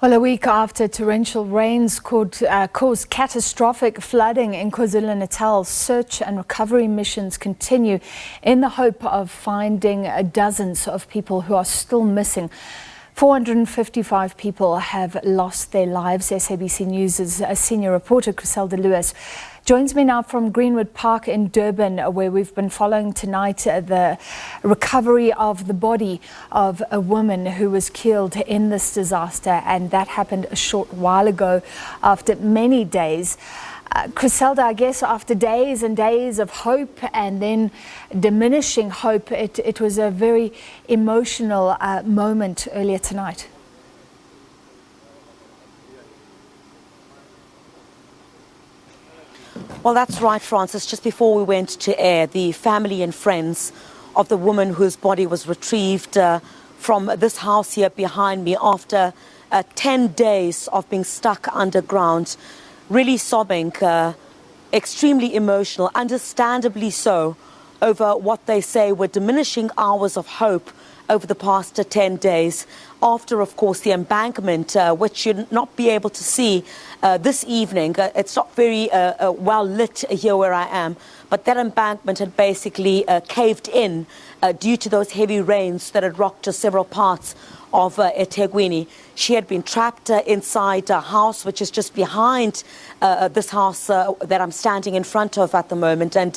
Well, a week after torrential rains caused catastrophic flooding in KwaZulu-Natal, search and recovery missions continue in the hope of finding dozens of people who are still missing. 455 people have lost their lives. SABC News' senior reporter Chriselda Lewis joins me now from Greenwood Park in Durban, where we've been following tonight the recovery of the body of a woman who was killed in this disaster, and that happened a short while ago after many days. Chriselda, I guess after days and days of hope and then diminishing hope, it was a very emotional moment earlier tonight. Well, that's right, Francis. Just before we went to air, the family and friends of the woman whose body was retrieved from this house here behind me after 10 days of being stuck underground, really sobbing, extremely emotional, understandably so, over what they say were diminishing hours of hope over the past 10 days. After, of course, the embankment, which you'll not be able to see this evening. It's not very well lit here where I am, but that embankment had basically caved in due to those heavy rains that had rocked several parts of eThekwini. She had been trapped inside a house which is just behind this house that I'm standing in front of at the moment, and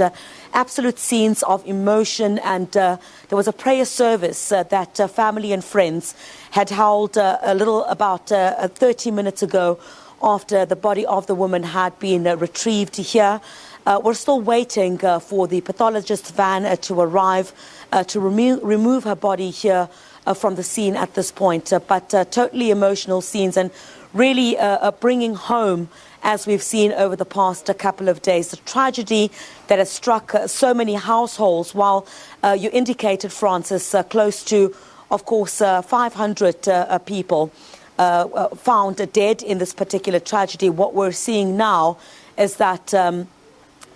absolute scenes of emotion. And there was a prayer service that family and friends had held about 30 minutes ago after the body of the woman had been retrieved here. We're still waiting for the pathologist's van to arrive to remove her body here from the scene at this point, but totally emotional scenes, and really bringing home, as we've seen over the past couple of days, the tragedy that has struck so many households. While you indicated, Francis, close to, of course, 500 people found dead in this particular tragedy. What we're seeing now is that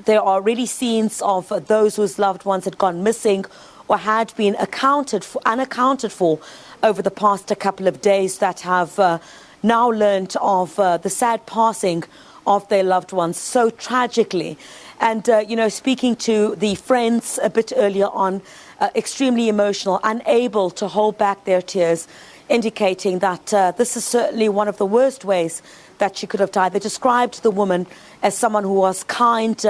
there are really scenes of those whose loved ones had gone missing or had been unaccounted for over the past couple of days, that have now learned of the sad passing of their loved ones so tragically. And, speaking to the friends a bit earlier on, extremely emotional, unable to hold back their tears, indicating that this is certainly one of the worst ways that she could have died. They described the woman as someone who was kind,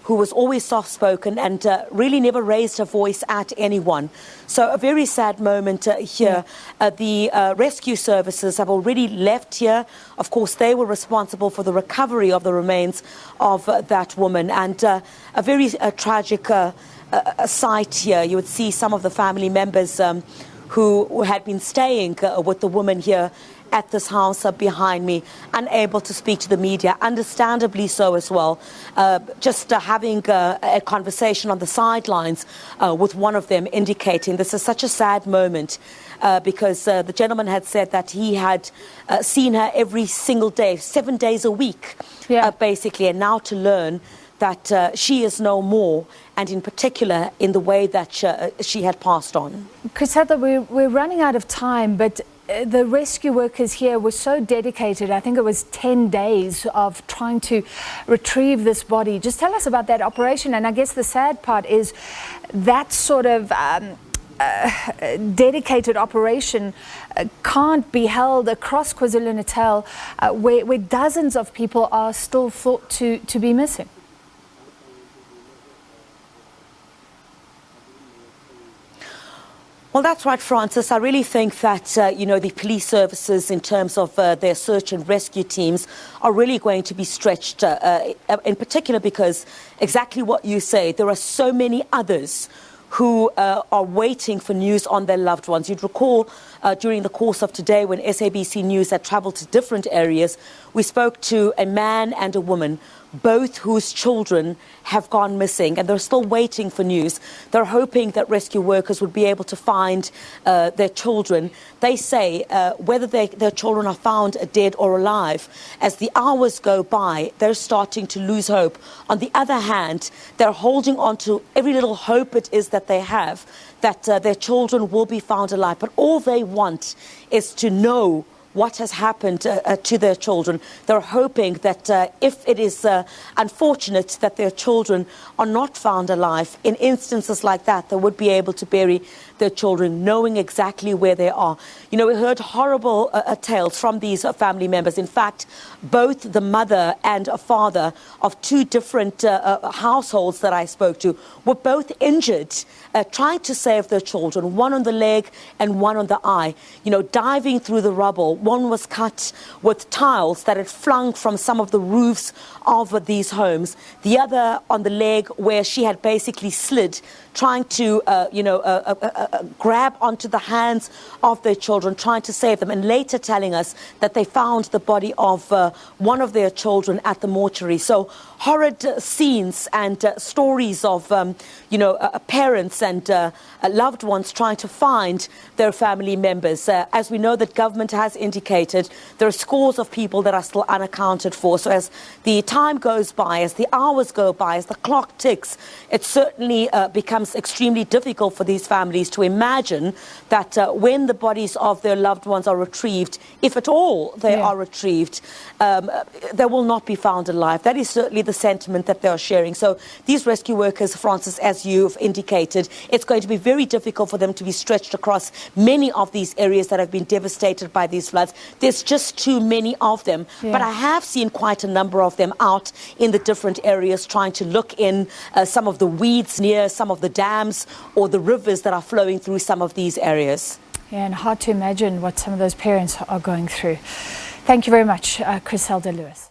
who was always soft-spoken, and really never raised her voice at anyone. So a very sad moment here. The rescue services have already left here. Of course, they were responsible for the recovery of the remains of that woman, and a very tragic sight here. You would see some of the family members who had been staying with the woman here at this house behind me, unable to speak to the media, understandably so as well. Just having a conversation on the sidelines with one of them, indicating this is such a sad moment because the gentleman had said that he had seen her every single day, 7 days a week, basically, and now to learn that she is no more, and in particular in the way that she had passed on. Chriselda, we're running out of time, but the rescue workers here were so dedicated. I think it was 10 days of trying to retrieve this body. Just tell us about that operation. And I guess the sad part is that sort of dedicated operation can't be held across KwaZulu-Natal, where dozens of people are still thought to be missing. Well, that's right, Francis. I really think that, the police services, in terms of their search and rescue teams, are really going to be stretched, in particular because exactly what you say, there are so many others who are waiting for news on their loved ones. You'd recall during the course of today, when SABC News had traveled to different areas, we spoke to a man and a woman, both whose children have gone missing, and they're still waiting for news. They're hoping that rescue workers would be able to find their children. They say whether their children are found dead or alive, as the hours go by, they're starting to lose hope. On the other hand, they're holding on to every little hope it is that they have, that their children will be found alive. But all they want is to know what has happened to their children. They're hoping that if it is unfortunate that their children are not found alive, in instances like that, they would be able to bury their children, knowing exactly where they are. You know, we heard horrible tales from these family members. In fact, both the mother and a father of two different households that I spoke to were both injured trying to save their children, one on the leg and one on the eye. You know, diving through the rubble. One was cut with tiles that had flung from some of the roofs of these homes. The other on the leg, where she had basically slid, trying to, grab onto the hands of their children, trying to save them, and later telling us that they found the body of one of their children at the mortuary. So horrid scenes and stories of, parents and loved ones trying to find their family members. As we know, that government has indicated, there are scores of people that are still unaccounted for. So as the time goes by, as the hours go by, as the clock ticks, it certainly becomes extremely difficult for these families to imagine that when the bodies of their loved ones are retrieved, if at all they are retrieved, they will not be found alive. That is certainly the sentiment that they are sharing. So these rescue workers, Francis, as you've indicated, it's going to be very difficult for them to be stretched across many of these areas that have been devastated by these floods. There's just too many of them. But I have seen quite a number of them out in the different areas trying to look in some of the weeds near some of the dams or the rivers that are flowing through some of these areas. Yeah, and hard to imagine what some of those parents are going through. Thank you very much, Chriselda Lewis.